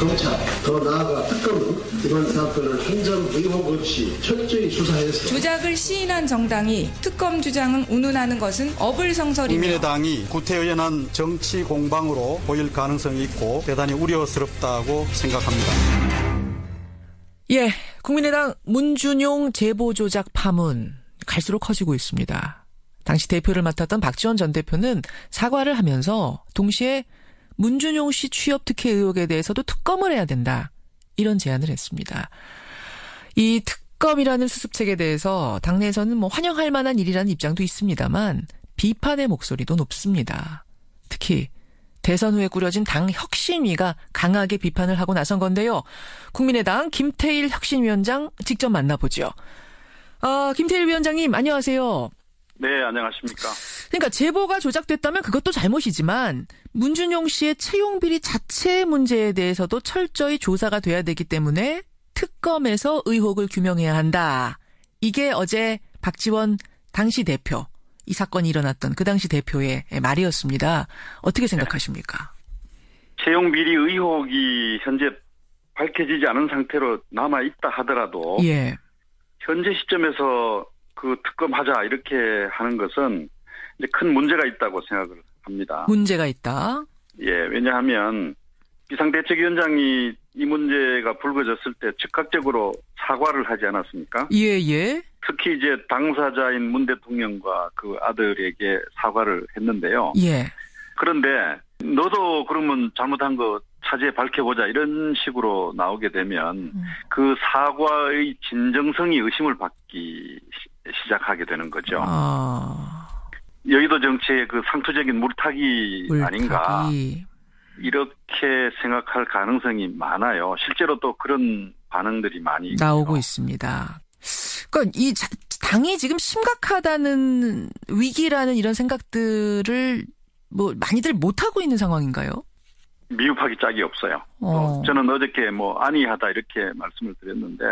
검찰, 더 나아가 특검은 이번 사건을 한 점 의혹 없이 철저히 수사해서 조작을 시인한 정당이 특검 주장은 운운하는 것은 어불성설이며 국민의당이 구태의연한 정치 공방으로 보일 가능성이 있고 대단히 우려스럽다고 생각합니다. 예, 국민의당 문준용 제보 조작 파문 갈수록 커지고 있습니다. 당시 대표를 맡았던 박지원 전 대표는 사과를 하면서 동시에 문준용 씨 취업 특혜 의혹에 대해서도 특검을 해야 된다. 이런 제안을 했습니다. 이 특검이라는 수습책에 대해서 당내에서는 환영할 만한 일이라는 입장도 있습니다만 비판의 목소리도 높습니다. 특히 대선 후에 꾸려진 당 혁신위가 강하게 비판을 하고 나선 건데요. 국민의당 김태일 혁신위원장 직접 만나보죠. 김태일 위원장님 안녕하세요. 네, 안녕하십니까. 그러니까 제보가 조작됐다면 그것도 잘못이지만 문준용 씨의 채용 비리 자체 문제에 대해서도 철저히 조사가 돼야 되기 때문에 특검에서 의혹을 규명해야 한다. 이게 어제 박지원 당시 대표, 이 사건이 일어났던 그 당시 대표의 말이었습니다. 어떻게 생각하십니까? 채용 비리 의혹이 현재 밝혀지지 않은 상태로 남아있다 하더라도 예. 현재 시점에서 그 특검하자 이렇게 하는 것은 이제 큰 문제가 있다고 생각을 합니다. 문제가 있다? 예, 왜냐하면 비상대책위원장이 이 문제가 불거졌을 때 즉각적으로 사과를 하지 않았습니까? 예, 예. 특히 이제 당사자인 문 대통령과 그 아들에게 사과를 했는데요. 예. 그런데 너도 그러면 잘못한 거 차제에 밝혀보자 이런 식으로 나오게 되면 그 사과의 진정성이 의심을 받기 시작하게 되는 거죠. 여의도 정치의 그 상투적인 물타기 아닌가 이렇게 생각할 가능성이 많아요. 실제로 또 그런 반응들이 많이 나오고 있습니다. 그러니까 이 당이 지금 심각하다는 위기라는 이런 생각들을 많이들 못하고 있는 상황인가요? 미흡하기 짝이 없어요. 저는 어저께 안이하다 이렇게 말씀을 드렸는데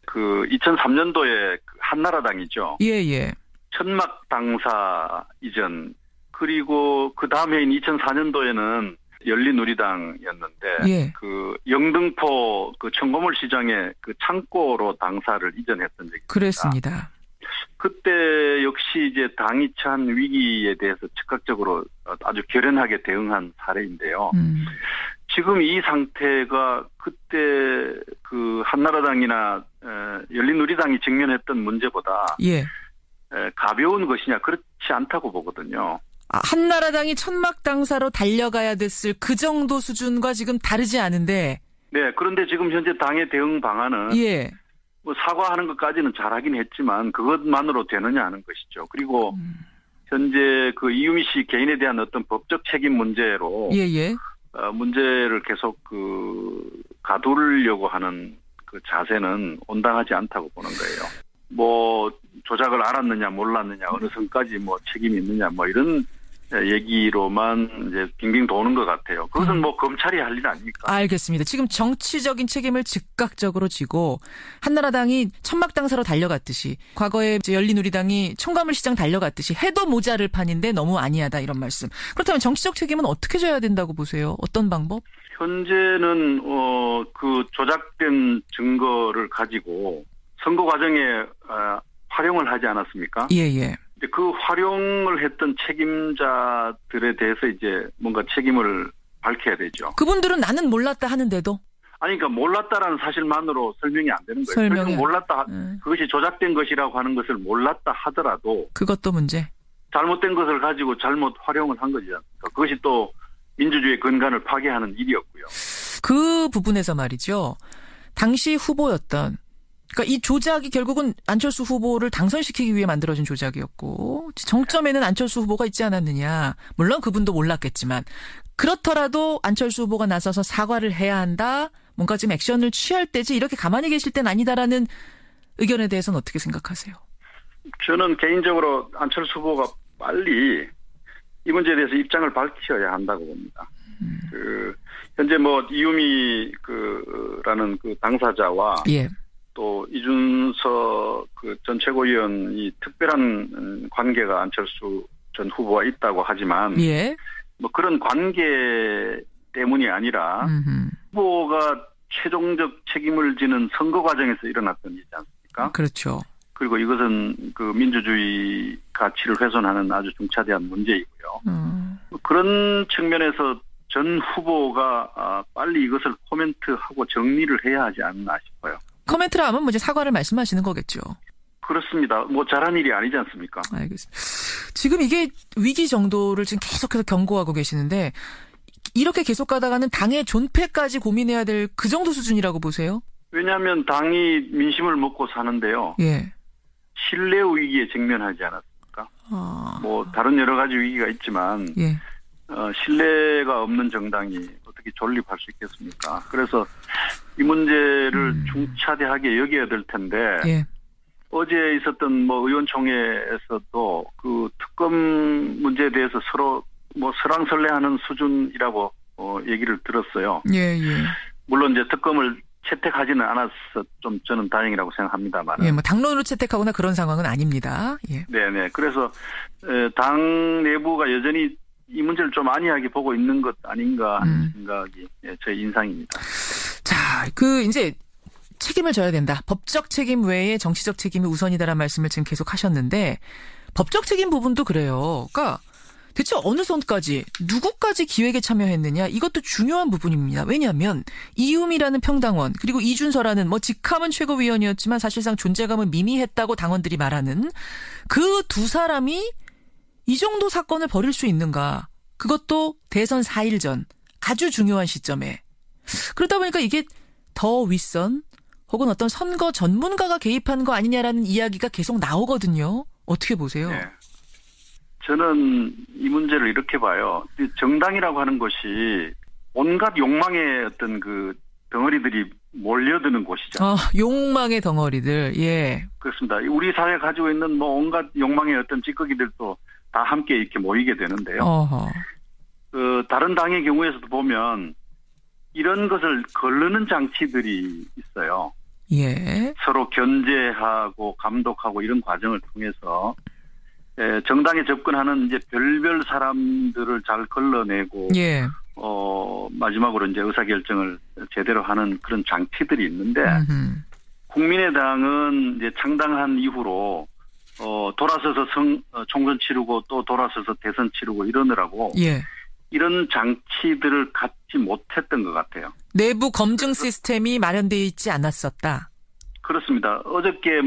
그 2003년도에 한나라당이죠. 예예. 천막 당사 이전 그리고 그 다음 해인 2004년도에는 열린우리당이었는데 예. 그 영등포 그 청고물 시장에 그 창고로 당사를 이전했던 적이 있습니다. 그랬습니다. 그때 역시 이제 당이 처한 위기에 대해서 즉각적으로 아주 결연하게 대응한 사례인데요. 지금 이 상태가 그때 그 한나라당이나 열린우리당이 직면했던 문제보다 예. 가벼운 것이냐 그렇지 않다고 보거든요. 한나라당이 천막 당사로 달려가야 됐을 그 정도 수준과 지금 다르지 않은데. 네, 그런데 지금 현재 당의 대응 방안은 예. 사과하는 것까지는 잘하긴 했지만 그것만으로 되느냐 하는 것이죠. 그리고 현재 그 이유미 씨 개인에 대한 어떤 법적 책임 문제로 예예. 문제를 계속 가두려고 하는 그 자세는 온당하지 않다고 보는 거예요. 조작을 알았느냐 몰랐느냐 어느 선까지 책임이 있느냐 이런 얘기로만 이제 빙빙 도는 것 같아요. 그것은 검찰이 할 일 아닙니까? 알겠습니다. 지금 정치적인 책임을 즉각적으로 지고 한나라당이 천막 당사로 달려갔듯이 과거에 열린우리당이 청가물 시장 달려갔듯이 해도 모자를 판인데 너무 아니하다 이런 말씀. 그렇다면 정치적 책임은 어떻게 져야 된다고 보세요? 어떤 방법? 현재는 그 조작된 증거를 가지고 선거 과정에 활용을 하지 않았습니까? 예예. 그 활용을 했던 책임자들에 대해서 이제 뭔가 책임을 밝혀야 되죠. 그분들은 나는 몰랐다 하는데도? 아니, 그러니까 몰랐다라는 사실만으로 설명이 안 되는 거예요. 설명이 몰랐다, 그것이 조작된 것이라고 하는 것을 몰랐다 하더라도. 그것도 문제. 잘못된 것을 가지고 잘못 활용을 한 거지 않습니까? 그것이 또 민주주의의 근간을 파괴하는 일이었고요. 그 부분에서 말이죠. 당시 후보였던 그러니까 이 조작이 결국은 안철수 후보를 당선시키기 위해 만들어진 조작이었고 정점에는 안철수 후보가 있지 않았느냐. 물론 그분도 몰랐겠지만 그렇더라도 안철수 후보가 나서서 사과를 해야 한다. 뭔가 지금 액션을 취할 때지 이렇게 가만히 계실 땐 아니다라는 의견에 대해서는 어떻게 생각하세요? 저는 개인적으로 안철수 후보가 빨리 이 문제에 대해서 입장을 밝혀야 한다고 봅니다. 현재 이유미 라는 그 당사자와 예. 또 이준석 전 최고위원이 특별한 관계가 안철수 전 후보와 있다고 하지만 예. 그런 관계 때문이 아니라 후보가 최종적 책임을 지는 선거 과정에서 일어났던 일이지 않습니까? 그렇죠. 그리고 이것은 그 민주주의 가치를 훼손하는 아주 중차대한 문제이고요. 그런 측면에서 전 후보가 빨리 이것을 코멘트하고 정리를 해야 하지 않나 싶어요. 코멘트를 하면 뭐 이제 사과를 말씀하시는 거겠죠. 그렇습니다. 뭐 잘한 일이 아니지 않습니까? 알겠습니다. 지금 이게 위기 정도를 지금 계속해서 경고하고 계시는데 이렇게 계속 가다가는 당의 존폐까지 고민해야 될 그 정도 수준이라고 보세요? 왜냐하면 당이 민심을 먹고 사는데요. 예. 신뢰 위기에 직면하지 않았습니까? 뭐 다른 여러 가지 위기가 있지만 예. 신뢰가 없는 정당이 어떻게 존립할 수 있겠습니까? 그래서 이 문제를 중차대하게 여겨야 될 텐데 예. 어제 있었던 뭐 의원총회에서도 그 특검 문제에 대해서 서로 뭐 설왕설래하는 수준이라고 얘기를 들었어요. 예, 예. 물론 이제 특검을 채택하지는 않아서 좀 저는 다행이라고 생각합니다만. 예, 뭐 당론으로 채택하거나 그런 상황은 아닙니다. 예. 네네. 그래서 당 내부가 여전히 이 문제를 좀 안이하게 보고 있는 것 아닌가 하는 생각이 제 인상입니다. 자, 이제 책임을 져야 된다. 법적 책임 외에 정치적 책임이 우선이다라는 말씀을 지금 계속 하셨는데 법적 책임 부분도 그래요. 그러니까 대체 어느 선까지 누구까지 기획에 참여했느냐 이것도 중요한 부분입니다. 왜냐하면 이유미라는 평당원 그리고 이준서라는 뭐 직함은 최고위원이었지만 사실상 존재감은 미미했다고 당원들이 말하는 그 두 사람이 이 정도 사건을 벌일 수 있는가. 그것도 대선 4일 전 아주 중요한 시점에. 그러다 보니까 이게 더 윗선 혹은 어떤 선거 전문가가 개입한 거 아니냐라는 이야기가 계속 나오거든요. 어떻게 보세요? 네. 저는 이 문제를 이렇게 봐요. 정당이라고 하는 것이 온갖 욕망의 어떤 그 덩어리들이 몰려드는 곳이죠. 욕망의 덩어리들. 예. 그렇습니다. 우리 사회가 가지고 있는 뭐 온갖 욕망의 어떤 찌꺼기들도 다 함께 이렇게 모이게 되는데요. 다른 당의 경우에서도 보면 이런 것을 거르는 장치들이 있어요. 예. 서로 견제하고 감독하고 이런 과정을 통해서 정당에 접근하는 이제 별별 사람들을 잘 걸러내고 예. 마지막으로 이제 의사결정을 제대로 하는 그런 장치들이 있는데 국민의당은 이제 창당한 이후로 돌아서서 총선 치르고 또 돌아서서 대선 치르고 이러느라고 예. 이런 장치들을 갖지 못했던 것 같아요. 내부 검증 시스템이 마련되어 있지 않았었다. 그렇습니다. 어저께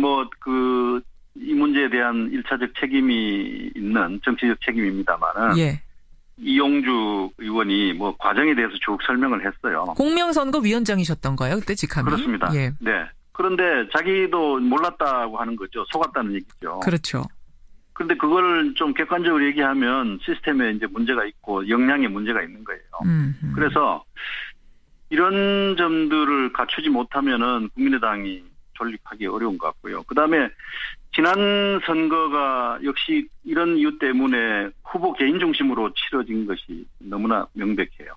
이 문제에 대한 1차적 책임이 있는 정치적 책임입니다만은 예. 이용주 의원이 뭐 과정에 대해서 쭉 설명을 했어요. 공명선거위원장이셨던 거예요, 그때 직함이? 그렇습니다. 예. 네. 그런데 자기도 몰랐다고 하는 거죠. 속았다는 얘기죠. 그렇죠. 그런데 그걸 좀 객관적으로 얘기하면 시스템에 이제 문제가 있고 역량에 문제가 있는 거예요. 그래서 이런 점들을 갖추지 못하면은 국민의당이 존립하기 어려운 것 같고요. 그다음에 지난 선거가 역시 이런 이유 때문에 후보 개인 중심으로 치러진 것이 너무나 명백해요.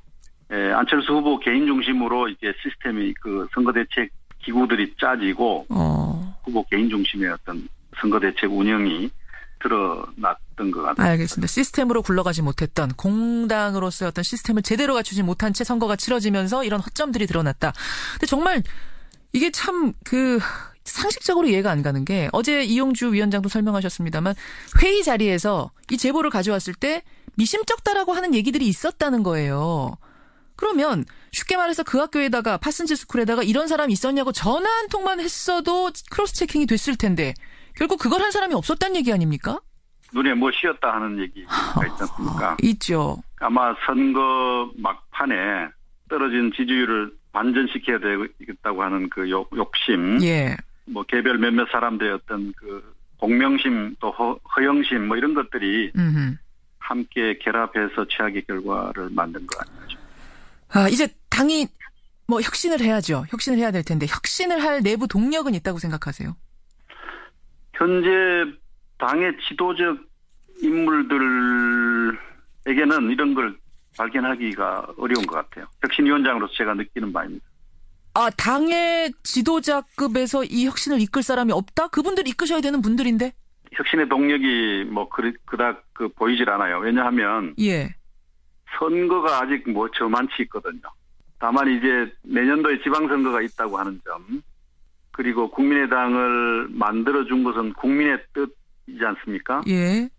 안철수 후보 개인 중심으로 이제 시스템이 그 선거대책 기구들이 짜지고 후보 개인 중심의 어떤 선거대책 운영이 드러났던 것 같아요. 알겠습니다. 시스템으로 굴러가지 못했던 공당으로서의 어떤 시스템을 제대로 갖추지 못한 채 선거가 치러지면서 이런 허점들이 드러났다. 근데 정말 이게 참 상식적으로 이해가 안 가는 게 어제 이용주 위원장도 설명하셨습니다만 회의 자리에서 이 제보를 가져왔을 때 미심쩍다라고 하는 얘기들이 있었다는 거예요. 그러면 쉽게 말해서 그 학교에다가 파슨지 스쿨에다가 이런 사람이 있었냐고 전화 한 통만 했어도 크로스 체킹이 됐을 텐데 결국 그걸 한 사람이 없었다는 얘기 아닙니까? 눈에 뭐 씌었다 하는 얘기가 있지 않습니까? 있죠. 아마 선거 막판에 떨어진 지지율을 반전시켜야 되겠다고 하는 그 욕심, 예. 뭐 개별 몇몇 사람들의 어떤 그 공명심 또 허영심 뭐 이런 것들이 함께 결합해서 최악의 결과를 만든 거 아니죠. 이제 당이 뭐 혁신을 해야죠. 혁신을 해야 될 텐데 혁신을 할 내부 동력은 있다고 생각하세요? 현재 당의 지도적 인물들에게는 이런 걸 발견하기가 어려운 것 같아요. 혁신위원장으로서 제가 느끼는 바입니다. 당의 지도자급에서 이 혁신을 이끌 사람이 없다? 그분들 이끄셔야 되는 분들인데? 혁신의 동력이 뭐 그닥 보이질 않아요. 왜냐하면 예. 선거가 아직 뭐 저만치 있거든요. 다만 이제 내년도에 지방선거가 있다고 하는 점, 그리고 국민의당을 만들어준 것은 국민의 뜻이지 않습니까? 예.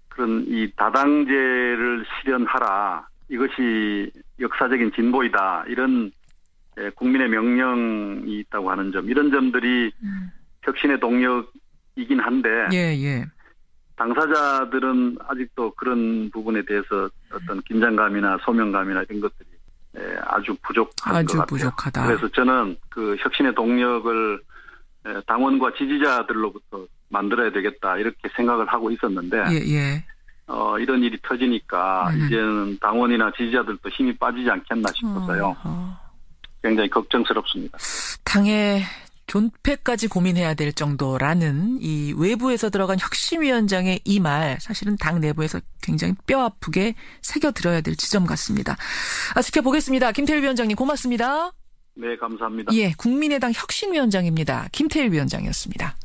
그런 이 다당제를 실현하라. 이것이 역사적인 진보이다. 이런 국민의 명령이 있다고 하는 점, 이런 점들이 혁신의 동력이긴 한데 예. 당사자들은 아직도 그런 부분에 대해서 어떤 긴장감이나 소명감이나 이런 것들이 아주 부족한 것 같아요. 부족하다. 그래서 저는 그 혁신의 동력을 당원과 지지자들로부터 만들어야 되겠다 이렇게 생각을 하고 있었는데 예. 이런 일이 터지니까 이제는 당원이나 지지자들도 힘이 빠지지 않겠나 싶어서요. 굉장히 걱정스럽습니다. 당의 존폐까지 고민해야 될 정도라는 이 외부에서 들어간 혁신위원장의 이 말, 사실은 당 내부에서 굉장히 뼈아프게 새겨들어야 될 지점 같습니다. 지켜보겠습니다. 김태일 위원장님 고맙습니다. 네, 감사합니다. 예, 국민의당 혁신위원장입니다. 김태일 위원장이었습니다.